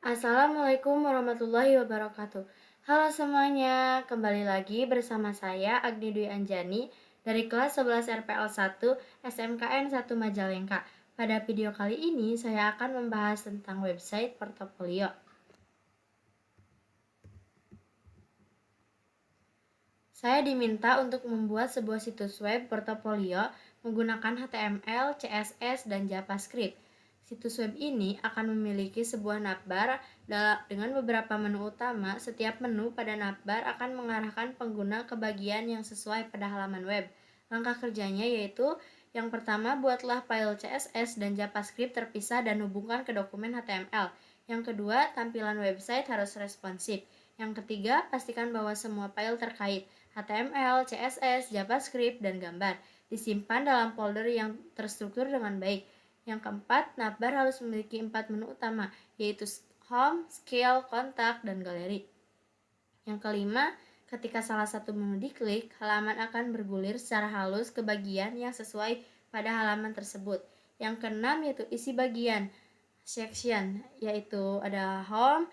Assalamualaikum warahmatullahi wabarakatuh. Halo semuanya, kembali lagi bersama saya Agni Dwi Anjani dari kelas 11 RPL 1 SMKN 1 Majalengka. Pada video kali ini saya akan membahas tentang website portofolio. Saya diminta untuk membuat sebuah situs web portofolio menggunakan HTML, CSS, dan JavaScript. Situs web ini akan memiliki sebuah navbar dengan beberapa menu utama. Setiap menu pada navbar akan mengarahkan pengguna ke bagian yang sesuai pada halaman web. Langkah kerjanya yaitu yang pertama, buatlah file CSS dan JavaScript terpisah dan hubungkan ke dokumen HTML. Yang kedua, tampilan website harus responsif. Yang ketiga, pastikan bahwa semua file terkait HTML, CSS, JavaScript, dan gambar disimpan dalam folder yang terstruktur dengan baik. Yang keempat, navbar harus memiliki 4 menu utama, yaitu Home, Skill, Kontak, dan Galeri. Yang kelima, ketika salah satu menu diklik, halaman akan bergulir secara halus ke bagian yang sesuai pada halaman tersebut. Yang keenam yaitu isi bagian, section, yaitu ada Home,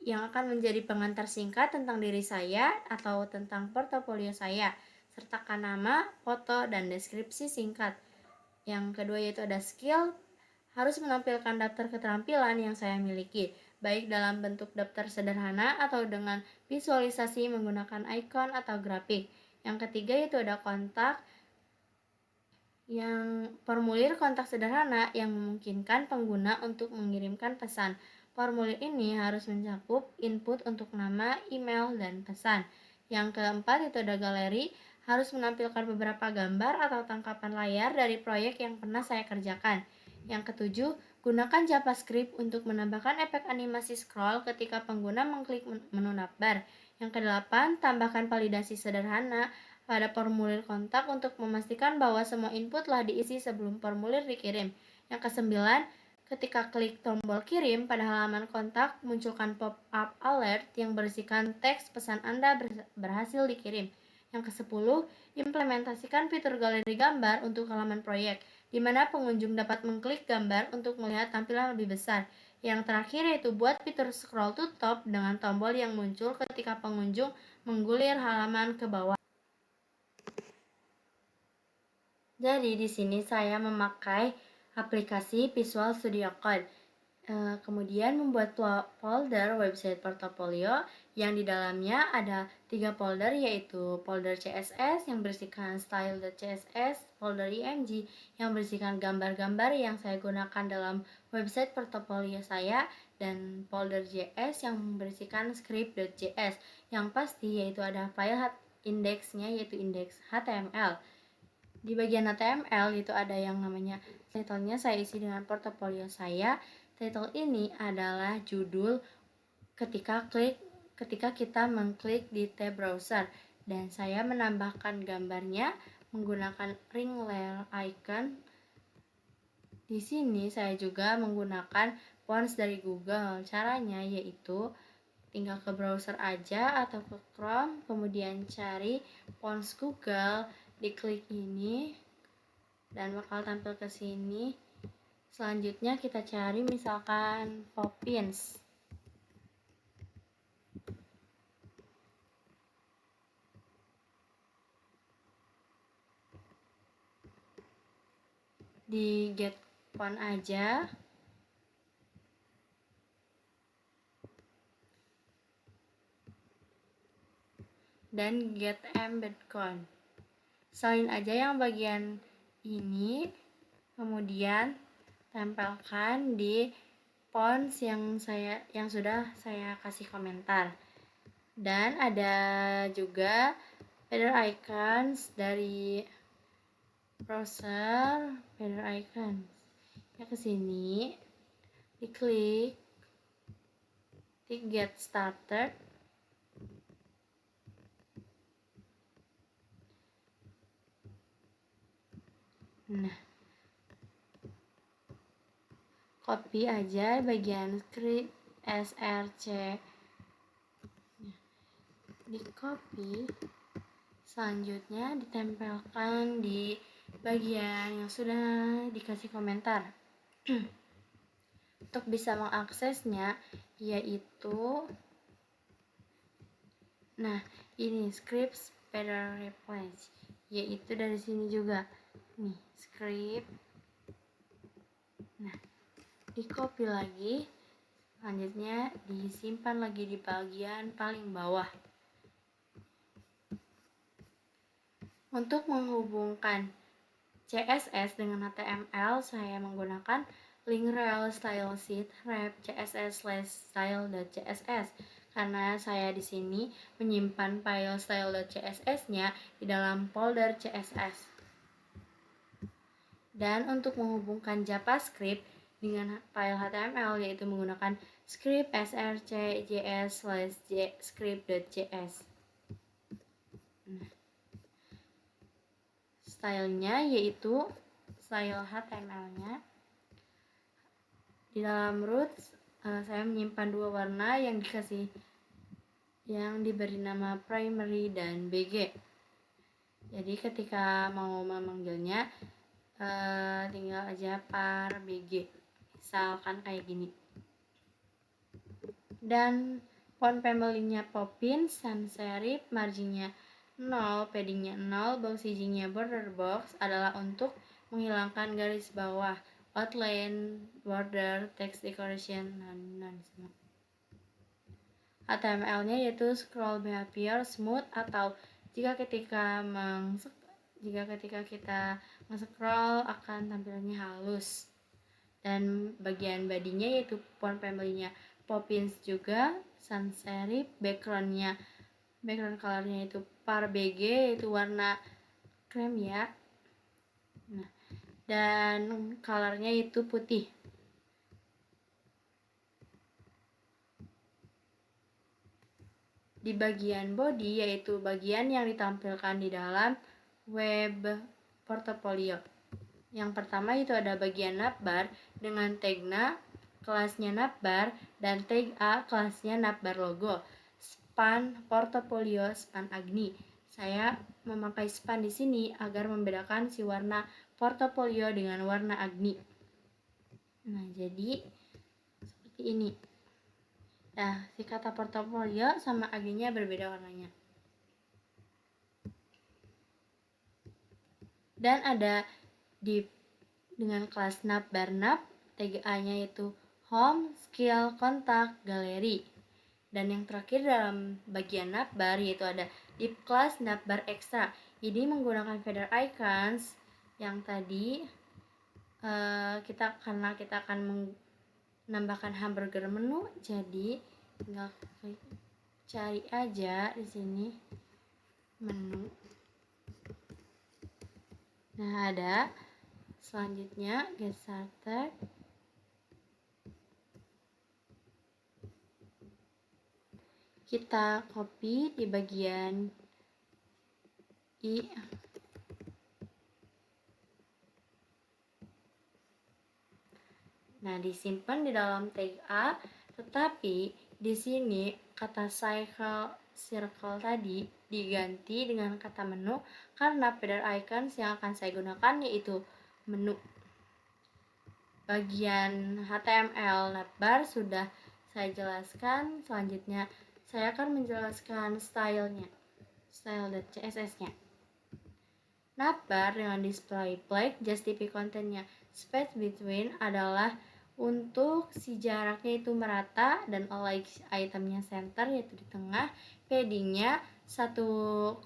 yang akan menjadi pengantar singkat tentang diri saya atau tentang portofolio saya. Sertakan nama, foto, dan deskripsi singkat. Yang kedua yaitu ada skill, harus menampilkan daftar keterampilan yang saya miliki, baik dalam bentuk daftar sederhana atau dengan visualisasi menggunakan icon atau grafik. Yang ketiga yaitu ada kontak, yang formulir kontak sederhana yang memungkinkan pengguna untuk mengirimkan pesan. Formulir ini harus mencakup input untuk nama, email, dan pesan. Yang keempat itu ada galeri, harus menampilkan beberapa gambar atau tangkapan layar dari proyek yang pernah saya kerjakan. Yang ketujuh, gunakan JavaScript untuk menambahkan efek animasi scroll ketika pengguna mengklik menu navbar. Yang kedelapan, tambahkan validasi sederhana pada formulir kontak untuk memastikan bahwa semua input telah diisi sebelum formulir dikirim. Yang kesembilan, ketika klik tombol kirim pada halaman kontak, munculkan pop-up alert yang berisikan teks pesan Anda berhasil dikirim. Yang kesepuluh, implementasikan fitur galeri gambar untuk halaman proyek, di mana pengunjung dapat mengklik gambar untuk melihat tampilan lebih besar. Yang terakhir yaitu buat fitur scroll to top dengan tombol yang muncul ketika pengunjung menggulir halaman ke bawah. Jadi di sini saya memakai aplikasi Visual Studio Code. Kemudian membuat folder website portofolio yang di dalamnya ada 3 folder, yaitu folder CSS yang berisikan style.css, folder img yang berisikan gambar-gambar yang saya gunakan dalam website portofolio saya, dan folder JS yang berisikan script.js. Yang pasti yaitu ada file indeksnya, yaitu indeks HTML. Di bagian HTML itu ada yang namanya title-nya saya isi dengan portofolio saya. Title ini adalah judul ketika kita mengklik di tab browser, dan saya menambahkan gambarnya menggunakan ring layer icon. Di sini saya juga menggunakan fonts dari Google. Caranya yaitu tinggal ke browser aja atau ke Chrome, kemudian cari fonts Google, diklik ini dan bakal tampil ke sini. Selanjutnya kita cari misalkan Poppins. Di get font aja. Dan get embed con. Salin aja yang bagian ini, kemudian tempelkan di fonts yang sudah saya kasih komentar. Dan ada juga header icons dari browser, header icons. Ya ke sini, diklik get started. Nah, copy aja bagian script src, di copy, selanjutnya ditempelkan di bagian yang sudah dikasih komentar. Untuk bisa mengaksesnya yaitu ini script speeder replace, yaitu dari sini juga nih script. Di copy lagi, selanjutnya disimpan lagi di bagian paling bawah. Untuk menghubungkan CSS dengan HTML, saya menggunakan link rel style sheet wrap css/style.css karena saya di sini menyimpan file style.css-nya di dalam folder CSS. Dan untuk menghubungkan JavaScript dengan file HTML, yaitu menggunakan script src/js/script.js. Stylenya yaitu style HTML-nya. Di dalam roots saya menyimpan dua warna yang diberi nama primary dan BG. Jadi ketika mau memanggilnya tinggal aja par BG, misalkan kayak gini. Dan font family-nya Poppin, sans serif, marginnya 0, paddingnya 0, box sizing-nya border box adalah untuk menghilangkan garis bawah, outline, border, text decoration, semua. HTML-nya yaitu scroll behavior smooth, atau jika ketika kita scroll akan tampilnya halus. Dan bagian bodinya yaitu font family-nya Poppins juga, sans serif, background color-nya itu par BG, yaitu warna krem ya. Dan color-nya itu putih. Di bagian body, yaitu bagian yang ditampilkan di dalam web portfolio. Yang pertama itu ada bagian navbar dengan tagnya kelasnya navbar, dan tag A kelasnya navbar logo. Span portfolio, span agni. Saya memakai span di sini agar membedakan si warna portfolio dengan warna agni. Jadi seperti ini. Si kata portfolio sama agninya berbeda warnanya. Dan ada dengan kelas navbar nav, tag A-nya itu home, skill, kontak, galeri. Dan yang terakhir dalam bagian navbar yaitu ada div class navbar extra. Ini menggunakan feather icons yang tadi karena kita akan menambahkan hamburger menu, jadi tinggal cari aja di sini menu. Ada. Selanjutnya get started. Kita copy di bagian I. Disimpan di dalam tag A, tetapi di sini kata circle tadi diganti dengan kata menu karena feather icons yang akan saya gunakan yaitu menu. Bagian HTML navbar sudah saya jelaskan. Selanjutnya saya akan menjelaskan style.css-nya. Navbar dengan display flag justify content-nya space between adalah untuk si jaraknya itu merata, dan align itemnya center yaitu di tengah, paddingnya 1,4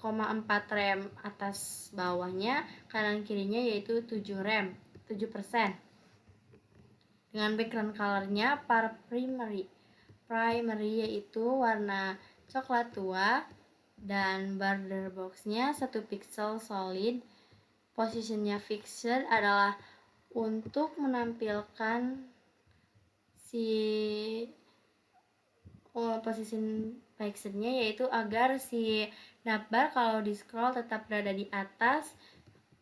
rem atas bawahnya, kanan kirinya yaitu 7%. Dengan background colornya par primary yaitu warna coklat tua, dan border boxnya 1 pixel solid. Positionnya fixed adalah untuk menampilkan position fixednya, yaitu agar si navbar kalau di scroll tetap berada di atas,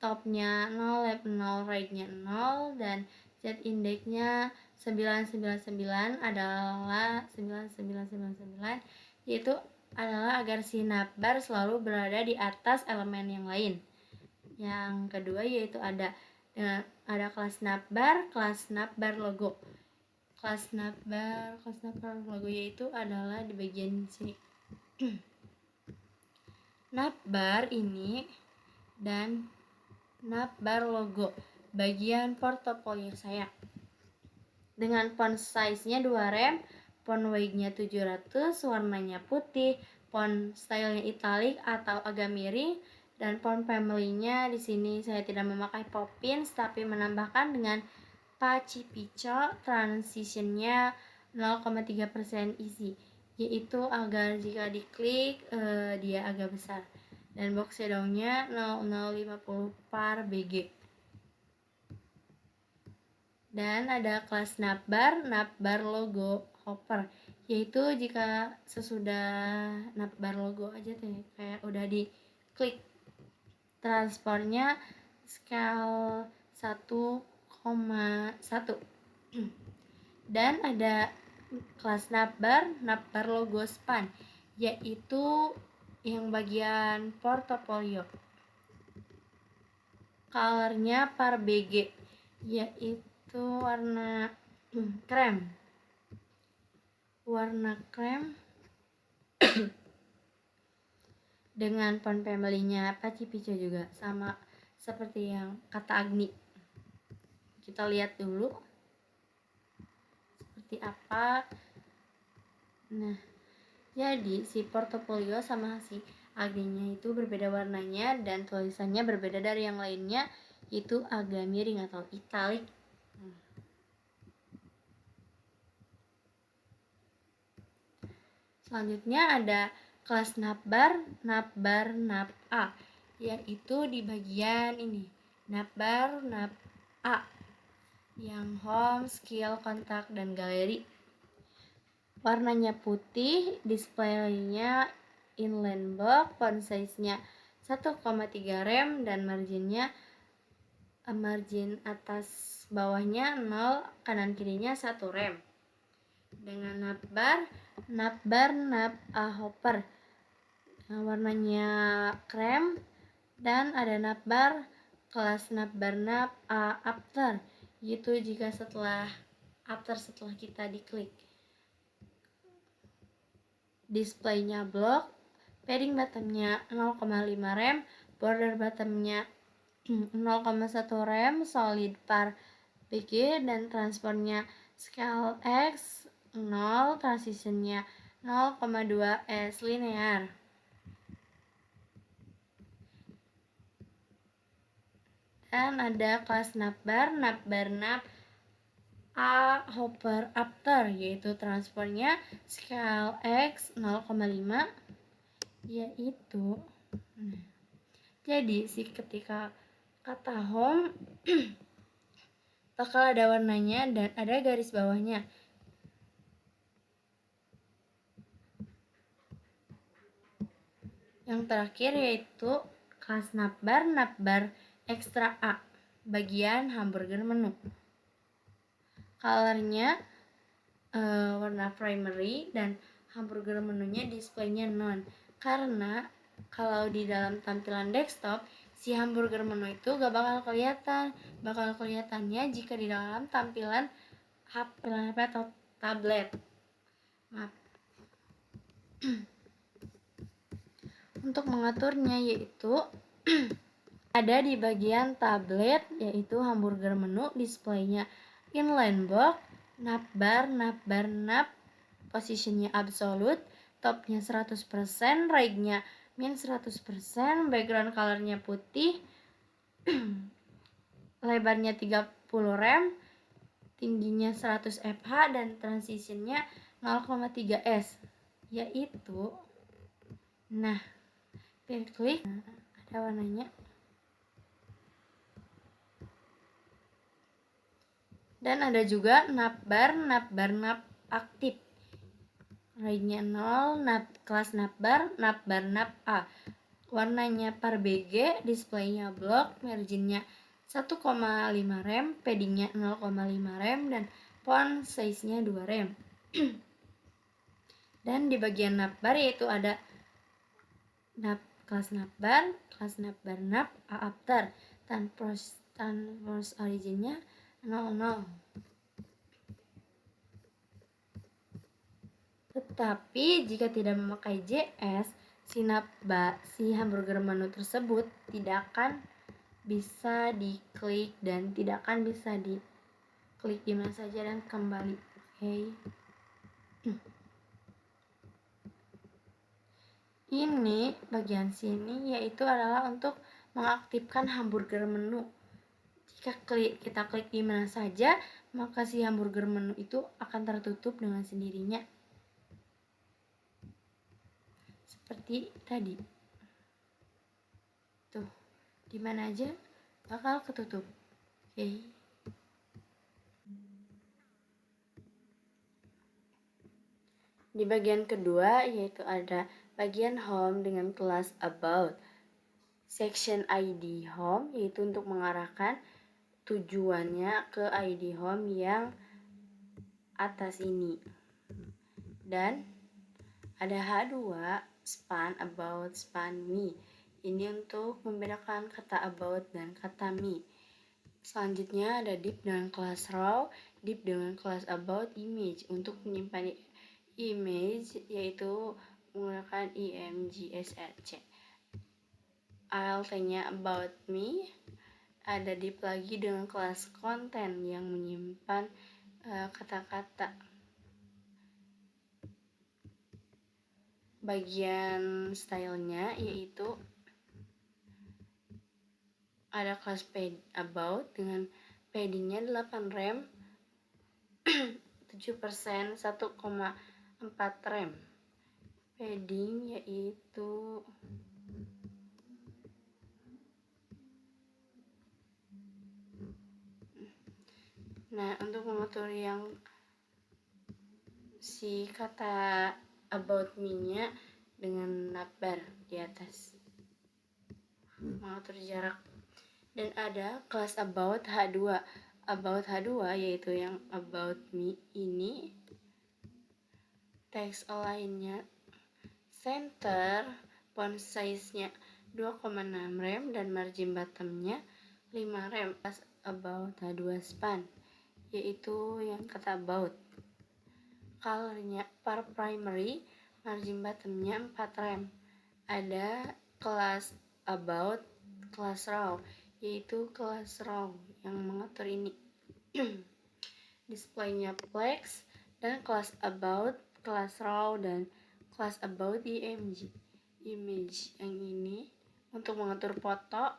topnya 0, left 0, right-nya 0, dan Z indexnya 999 adalah 9999, yaitu adalah agar si navbar selalu berada di atas elemen yang lain. Yang kedua yaitu ada kelas navbar logo. kelas navbar logo yaitu adalah di bagian sini. Navbar ini dan navbar logo bagian portofolio saya. Dengan font size-nya 2 rem, font weight-nya 700, warnanya putih, font style-nya italic atau agak miring, dan font family-nya di sini saya tidak memakai Poppins tapi menambahkan dengan Pachi Picco, transition-nya 0,3% easy, yaitu agar jika diklik dia agak besar, dan box shadow-nya 0050 par BG. Dan ada kelas navbar logo hopper, yaitu jika sesudah navbar logo aja tuh kayak udah diklik, transportnya scale 1,1. Dan ada kelas navbar logo span, yaitu yang bagian portofolio. Colornya par BG, yaitu warna krem dengan font family-nya Pachi Picco juga, sama seperti yang kata Agni. Kita lihat dulu seperti apa. Nah, jadi si portofolio sama si Agni-nya itu berbeda warnanya dan tulisannya berbeda dari yang lainnya, itu agak miring atau italic. Selanjutnya ada kelas navbar nav A, yaitu di bagian ini, navbar A yang home, skill, kontak, dan galeri. Warnanya putih, display-nya inline box, font size-nya 1,3 rem, dan margin atas bawahnya 0, kanan kirinya 1 rem. Dengan navbar A hopper, warnanya krem, dan ada navbar kelas navbar A after, yaitu jika setelah kita diklik. Displaynya block, padding bottomnya 0,5 rem, border bottomnya 0,1 rem, solid par PG, dan transportnya scale X 0, transitionnya 0,2 S linear. Dan ada kelas navbar A hopper after, yaitu transportnya scale X 0,5, yaitu jadi ketika kata home bakal ada warnanya dan ada garis bawahnya. Yang terakhir yaitu kelas navbar extra A, bagian hamburger menu. Colornya warna primary, dan hamburger menunya displaynya none, karena kalau di dalam tampilan desktop si hamburger menu itu gak bakal kelihatannya jika di dalam tampilan HP atau tablet. Maaf. Untuk mengaturnya yaitu ada di bagian tablet, yaitu hamburger menu, displaynya inline box, navbar, positionnya absolute, topnya 100%, right-nya min 100%, background colornya putih, lebarnya 30 rem, tingginya 100 fh, dan transitionnya 0,3 S, yaitu klik, ada warnanya. Dan ada juga navbar aktif, right-nya 0, kelas navbar A, warnanya par BG, displaynya block, marginnya 1,5 rem, paddingnya 0,5 rem, dan font size-nya 2 rem. Dan di bagian navbar yaitu ada kelas navbar A after, transport originnya 00. Tetapi jika tidak memakai JS, si hamburger menu tersebut tidak akan bisa diklik dan tidak akan bisa diklik di mana saja dan kembali. Oke. Ini bagian sini yaitu adalah untuk mengaktifkan hamburger menu. Jika kita klik di mana saja, maka si hamburger menu itu akan tertutup dengan sendirinya. Seperti tadi. Tuh, di mana aja bakal ketutup. Oke. Di bagian kedua yaitu ada bagian home dengan kelas about. Section ID home yaitu untuk mengarahkan tujuannya ke ID home yang atas ini. Dan ada H2 span, about, span, me. Ini untuk membedakan kata about dan kata me. Selanjutnya ada div dengan kelas raw, div dengan kelas about image. Untuk menyimpan image yaitu menggunakan imgsrc. alt-nya about me. Ada div lagi dengan kelas content yang menyimpan kata-kata. Bagian stylenya yaitu ada kelas about dengan paddingnya 8 rem, 7%, 1,4 rem. Padding yaitu untuk mengatur yang si kata about me-nya dengan navbar di atas, mengatur jarak. Dan ada kelas about H2. About H2 yaitu yang about me ini, text align-nya center, font size-nya 2,6 rem dan margin bottom-nya 5 rem. Kelas about H2 span yaitu yang kata about. Color-nya par primary, margin bottom-nya 4 rem. Ada kelas about, kelas raw yaitu kelas raw yang mengatur ini. Display-nya flex dan kelas about, kelas raw dan kelas about img. Image yang ini untuk mengatur foto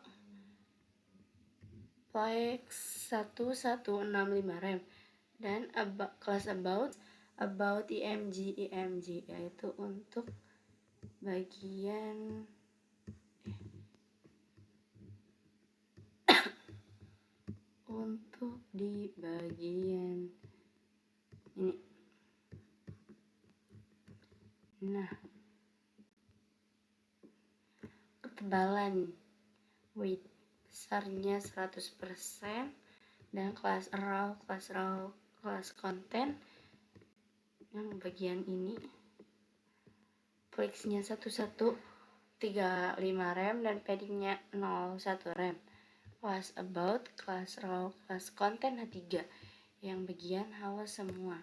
flex 1165 rem. Dan kelas about img yaitu untuk bagian untuk di bagian ini. Nah, ketebalan weight besarnya 100% dan kelas raw, kelas content yang bagian ini flexnya 1135 rem dan paddingnya 01 rem. Kelas about, kelas raw, kelas content H3 yang bagian halo semua.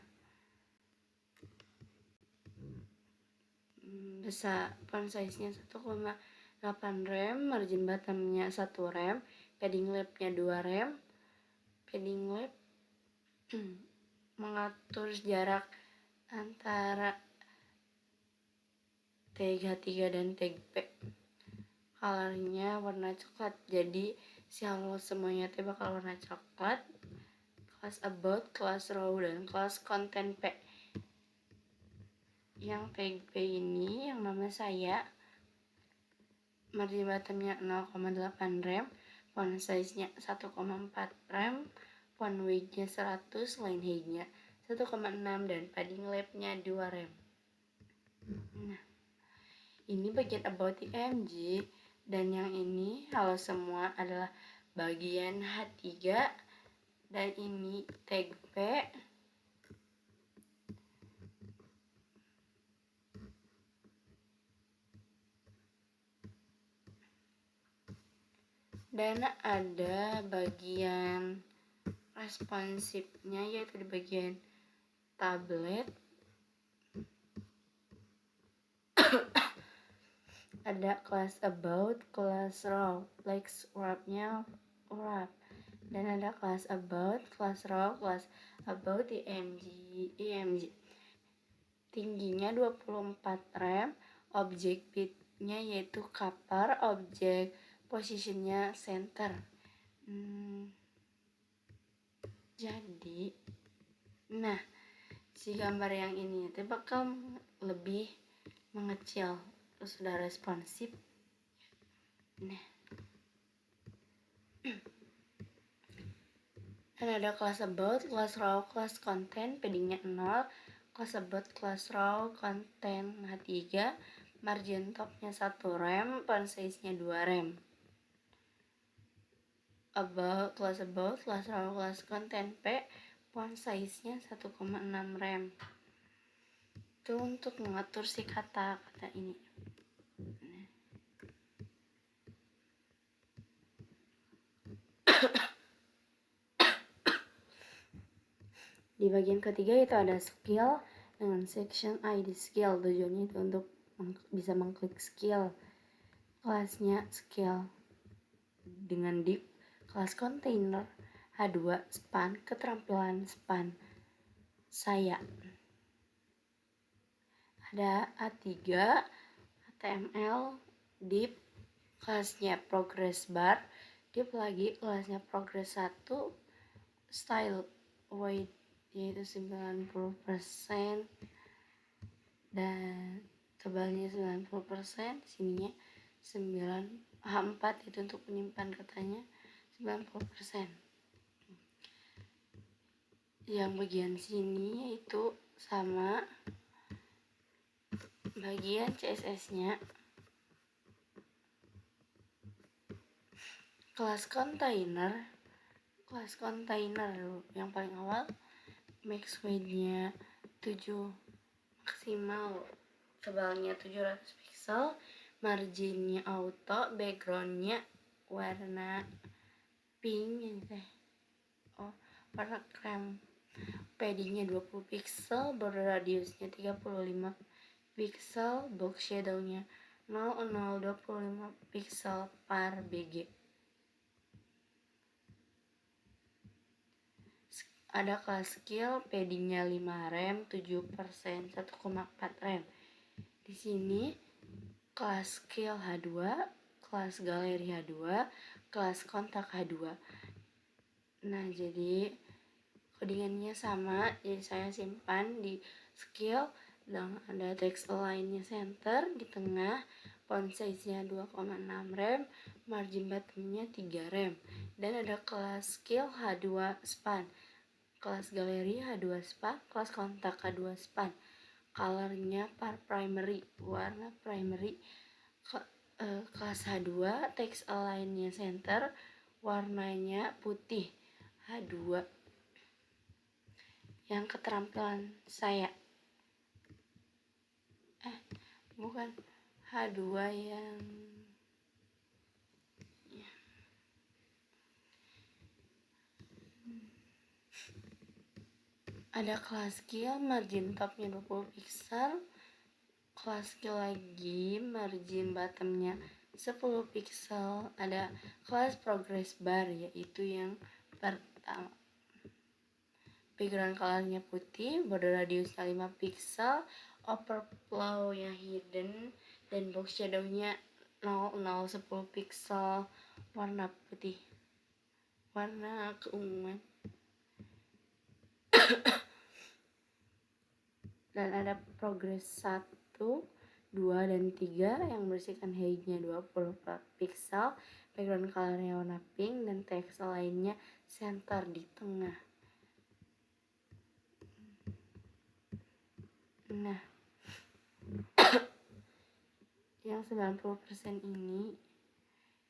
Besar font size-nya 1,8 rem, margin bottom-nya 1 rem, padding left-nya 2 rem. Padding left mengatur jarak antara tag H3 dan tag P. Color-nya warna coklat, jadi si halo semuanya bakal warna coklat. Kelas about, kelas raw dan kelas content P. Yang tag P ini yang nama saya, margin bottom-nya 0,8 rem, font size-nya 1,4 rem, font weight-nya 100, line height-nya 1,6 dan padding left-nya 2 rem. Nah, ini bagian about img dan yang ini halo semua adalah bagian H3 dan ini tag P. Dan ada bagian responsifnya yaitu di bagian tablet ada kelas about, kelas row, like wrap-nya wrap, dan ada kelas about, kelas row, kelas about IMG. Tingginya 24 rem, objek bitnya yaitu kapar, objek positionnya center. Jadi, nah si gambar yang ini itu bakal lebih mengecil, terus sudah responsif. Nah, dan ada kelas about, kelas row, kelas content, paddingnya 0, kelas about, kelas row, content 3, margin topnya 1 rem, font size-nya 2 rem. About, kelas row, kelas content P, font size-nya 1,6 rem. Itu untuk mengatur si kata-kata ini. Di bagian ketiga itu ada skill dengan section ID skill. Tujuannya itu untuk bisa mengklik skill. Kelasnya skill dengan div, kelas container, H2 span, keterampilan span. Saya ada A3, HTML, div, kelasnya progress bar, div lagi kelasnya progress 1, style weight yaitu 90% dan tebalnya 90%, sininya 9 H4 itu untuk menyimpan katanya 90%. Yang bagian sini yaitu sama bagian CSS-nya. Kelas container dulu yang paling awal, max weight-nya 7, maksimal tebalnya 700 pixel, marginnya auto, backgroundnya warna pink gitu warna krem, paddingnya 20 pixel, border radiusnya 35 pixel, box shadownya 0,025 pixel per BG. Ada kelas skill, paddingnya 5 rem, 7%, 1,4 rem. Di sini kelas skill H2, kelas galeri H2, kelas kontak H2. Nah, jadi codingannya sama, jadi saya simpan di skill dan ada text align-nya center di tengah, font size-nya 2,6 rem, margin bottom-nya 3 rem, dan ada kelas skill H2 span, kelas galeri H2 span, kelas kontak H2 span, colornya primary, warna primary, kelas H2, text align-nya center, warnanya putih, H2. Yang keterampilan saya bukan H2 yang ada kelas skill, margin topnya 20 pixel, kelas skill lagi, margin bottomnya 10 pixel, ada kelas progress bar yaitu yang pertama, background colornya putih, border radiusnya 5 pixel, overflow yang hidden, dan box shadownya 0,010 pixel, warna putih, warna keunguan. Dan ada progress 1, 2, dan 3 yang bersihkan height-nya 20 pixel, background colornya warna pink, dan text lainnya center di tengah. Nah, yang 90% ini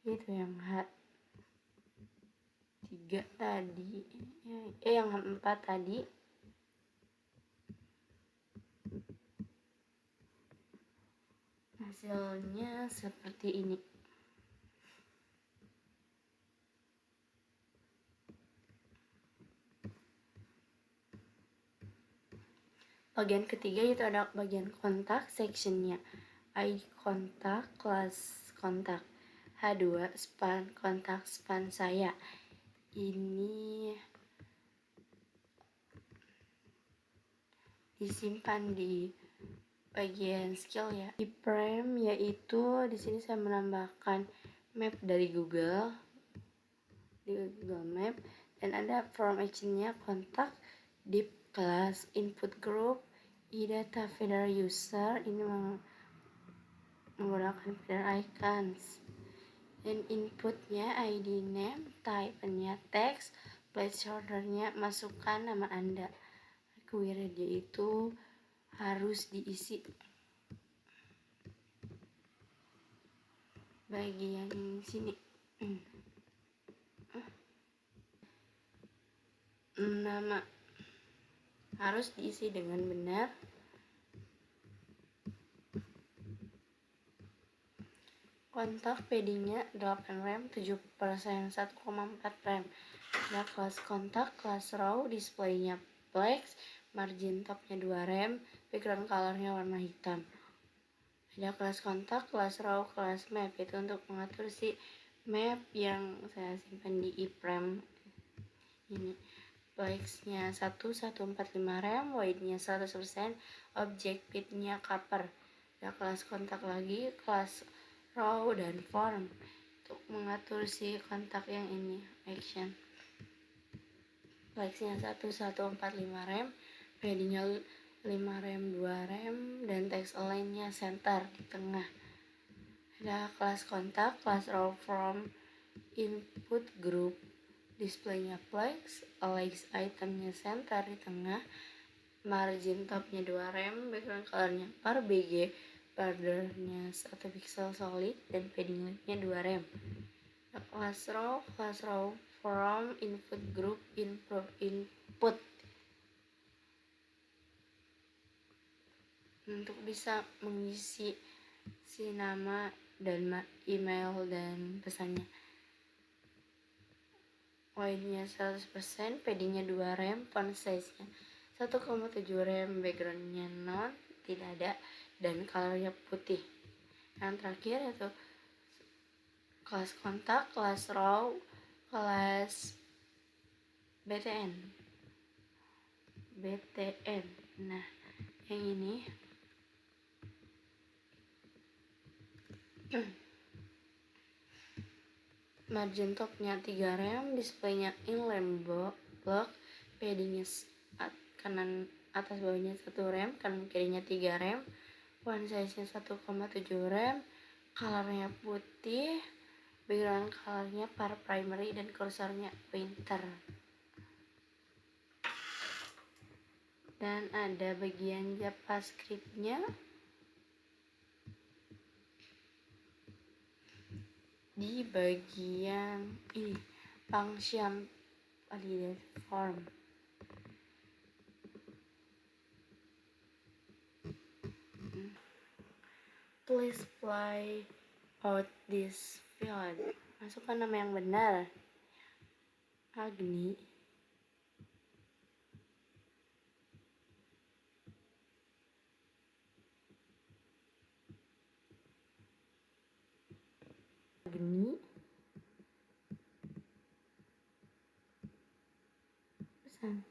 itu yang H3 tadi, yang H4 tadi. Hasilnya seperti ini. Bagian ketiga itu ada bagian kontak sectionnya. ID kontak, kelas kontak. H2 span kontak span saya. Ini disimpan di bagian skill ya. Di frame yaitu di sini saya menambahkan map dari Google di Google Map, dan ada form actionnya kontak, deep class, input group, e-data feeder user, ini menggunakan feeder icons, dan inputnya ID name, type-nya text, placeholder-nya masukkan nama Anda. Query dia itu harus diisi bagian sini. Nama harus diisi dengan benar. Kontak PD-nya 8 rem, 7%, 1,4 rem. Ada kelas kontak, kelas raw, display-nya flex, margin top-nya 2 rem, background color-nya warna hitam. Ada kelas kontak, kelas raw, kelas map, itu untuk mengatur si map yang saya simpan di iframe ini. Flex-nya 1145 rem, wide-nya 100%, object fit-nya cover. Ada kelas kontak lagi, kelas raw dan form untuk mengatur si kontak yang ini action. Flex-nya 1145 rem, PD-nya 5 rem, 2 rem, dan text align-nya center di tengah. Ada kelas kontak, kelas raw, form, input group, display-nya flex, alex item-nya center di tengah, margin top-nya 2 rem, background color-nya par BG, border-nya 1 pixel solid, dan padding length-nya 2 rem. Kelas raw from input group input untuk bisa mengisi si nama dan email dan pesannya. Wide-nya 100%, padding-nya 2 rem, font size-nya 1,7 rem, background-nya non, tidak ada, dan color-nya putih. Yang terakhir yaitu kelas kontak, kelas raw, kelas BTN. Nah, yang ini margin top-nya 3 rem, display-nya inline block, padding-nya kanan atas bawahnya 1 rem, kanan kirinya 3 rem, font size-nya 1,7 rem, color-nya putih, background color-nya par primary, dan kursornya pointer. Dan ada bagian JavaScript-nya di bagian ini, function validate form. Please fill out this field. Masukkan nama yang benar. Agni. Pesan.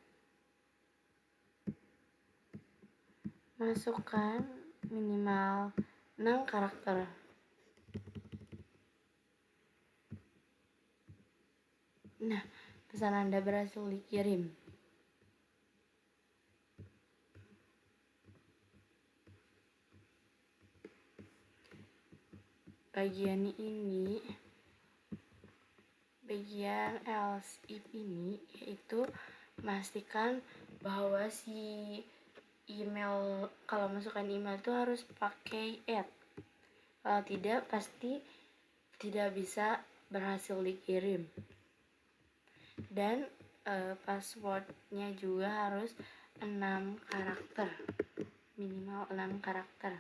Masukkan minimal 6 karakter. Nah, pesan Anda berhasil dikirim. Bagian ini, bagian else if ini, yaitu memastikan bahwa si email, kalau masukkan email itu harus pakai add. Kalau tidak, pasti tidak bisa berhasil dikirim. Dan passwordnya juga harus 6 karakter, minimal 6 karakter.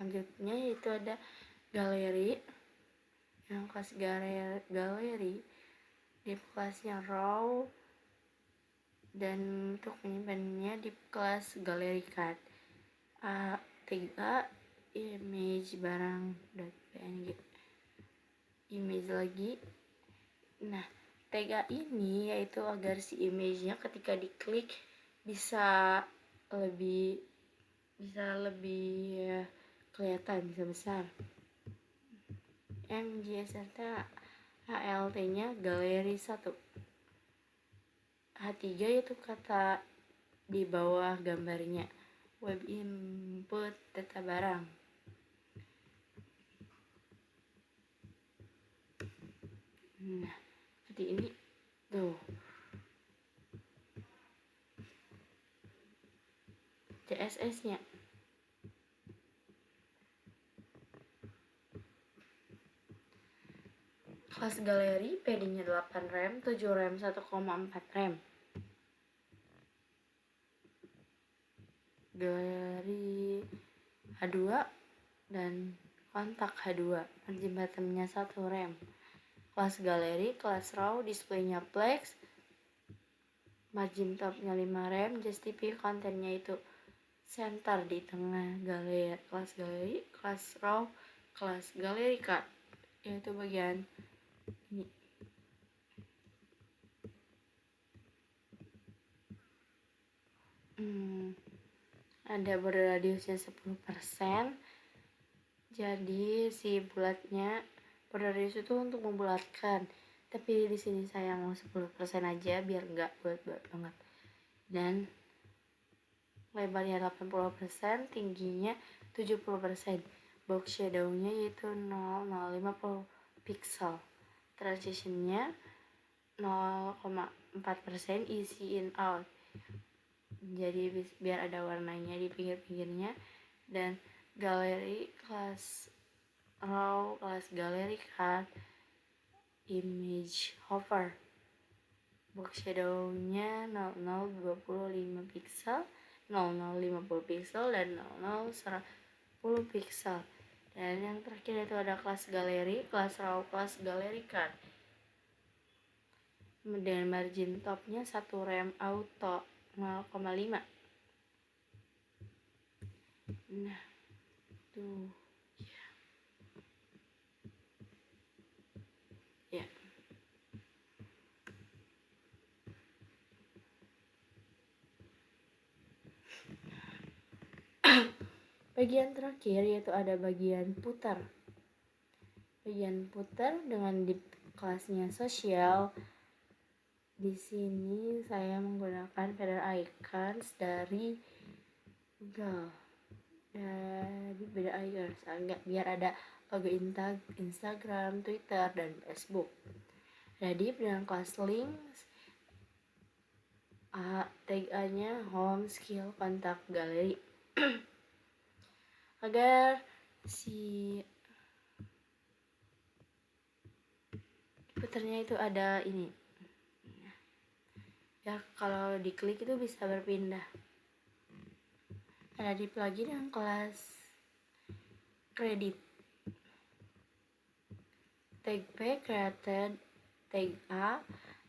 Selanjutnya yaitu ada galeri. Yang kelas galeri di kelasnya raw, dan untuk menyimpannya di kelas Gallery Card. A3 image barang.png, image lagi. Nah, tag ini yaitu agar si image-nya ketika diklik bisa lebih kelihatan, bisa besar. MJ serta HLT-nya galeri 1. H3 yaitu kata di bawah gambarnya. Web input data barang. Nah, seperti ini tuh. CSS-nya. Kelas galeri PD-nya 8 rem, 7 rem, 1,4 rem. Galeri H2 dan kontak H2, margin bottomnya 1 rem. Kelas galeri, kelas raw, displaynya flex, margin topnya 5 rem, justify kontennya itu center di tengah galeri. Kelas raw, kelas galeri card, yaitu bagian ini. Ada border radiusnya 10%. Jadi si bulatnya border radius itu untuk membulatkan. Tapi di sini saya mau 10% aja biar enggak bulat-bulat banget. Dan lebarnya 80%, tingginya 70%. Box shadow-nya yaitu 0,050 pixel. Transition-nya 0,4%, easy in out. Jadi biar ada warnanya di pinggir-pinggirnya. Dan galeri kelas raw, kelas galeri card, image hover, box shadow-nya 0025 pixel, 0050 pixel, dan 0010 pixel. Dan yang terakhir itu ada kelas galeri, kelas raw, kelas galeri card, dengan margin topnya 1 rem auto 0,5. Nah, tuh ya. Bagian terakhir yaitu ada bagian putar. Bagian putar dengan di kelasnya sosial. Di sini saya menggunakan feather icons dari Google. Dari beda icons agak biar ada logo Instagram, Twitter, dan Facebook. Jadi dengan kelas links, tag A-nya home, skill, kontak, galeri. Agar si puternya itu ada ini. Ya, kalau diklik itu bisa berpindah. Ada di plugin yang kelas kredit. Tag P created tag A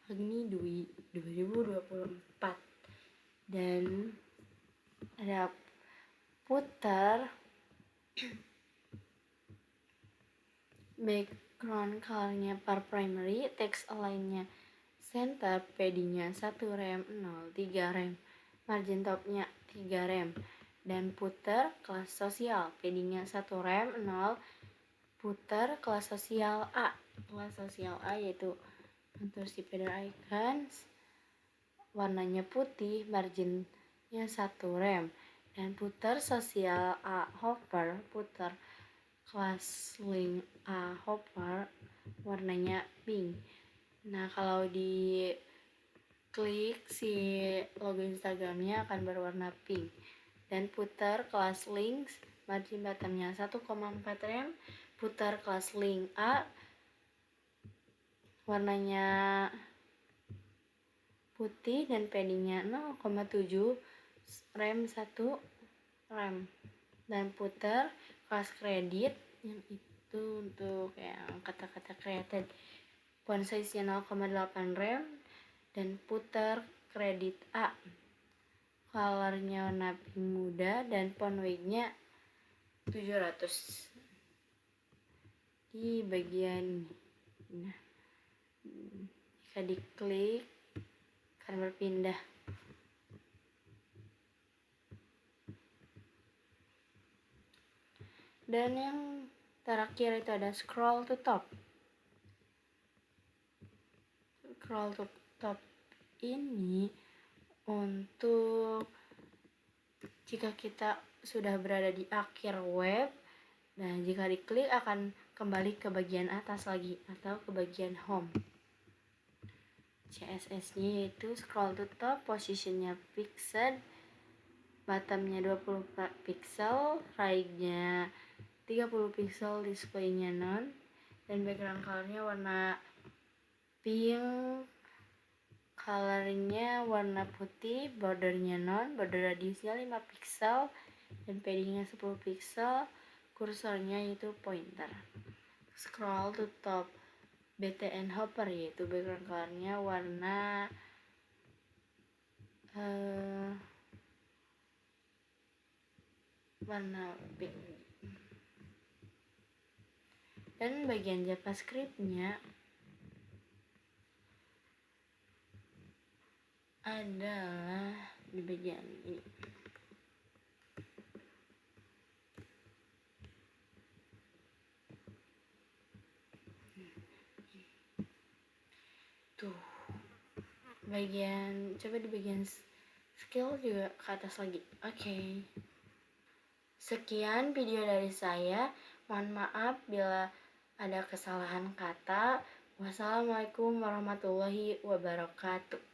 Agni Dwi 2024. Dan ada putar background colornya per primary, text align-nya center, PD-nya 1 rem, 0, 3 rem, margin topnya 3 rem. Dan putar kelas sosial, PD-nya 1 rem, 0, putar kelas sosial A. Kelas sosial A yaitu untuk si feather icons, warnanya putih, marginnya 1 rem. Dan putar sosial A hover, putar kelas link A hover, warnanya pink. Nah, kalau di klik si logo Instagramnya akan berwarna pink. Dan putar kelas links, margin bottomnya 1,4 rem, putar kelas link A, warnanya putih dan paddingnya 0,7 rem, 1 rem. Dan putar kelas kredit yang itu untuk yang kata-kata created, font size nya 0,8 rem. Dan putar kredit A. Colornya warna pink muda dan font weight-nya 700. Di bagian nah, jika diklik akan berpindah. Dan yang terakhir itu ada scroll to top. Scroll to top ini untuk jika kita sudah berada di akhir web, nah jika diklik akan kembali ke bagian atas lagi atau ke bagian home. CSS-nya yaitu scroll to top, positionnya fixed, bottomnya 20 pixel, right-nya 30 pixel, display-nya none, dan background color-nya warna pink, color-nya warna putih, border-nya none, border radiusnya 5 pixel, dan padding-nya 10 pixel, kursornya itu pointer. Scroll to top BTN Hopper yaitu background color-nya warna pink. Dan bagian JavaScript-nya adalah di bagian ini. Tuh. Coba di bagian skill juga ke atas lagi. Oke. Sekian video dari saya. Mohon maaf bila ada kesalahan kata. Wassalamualaikum warahmatullahi wabarakatuh.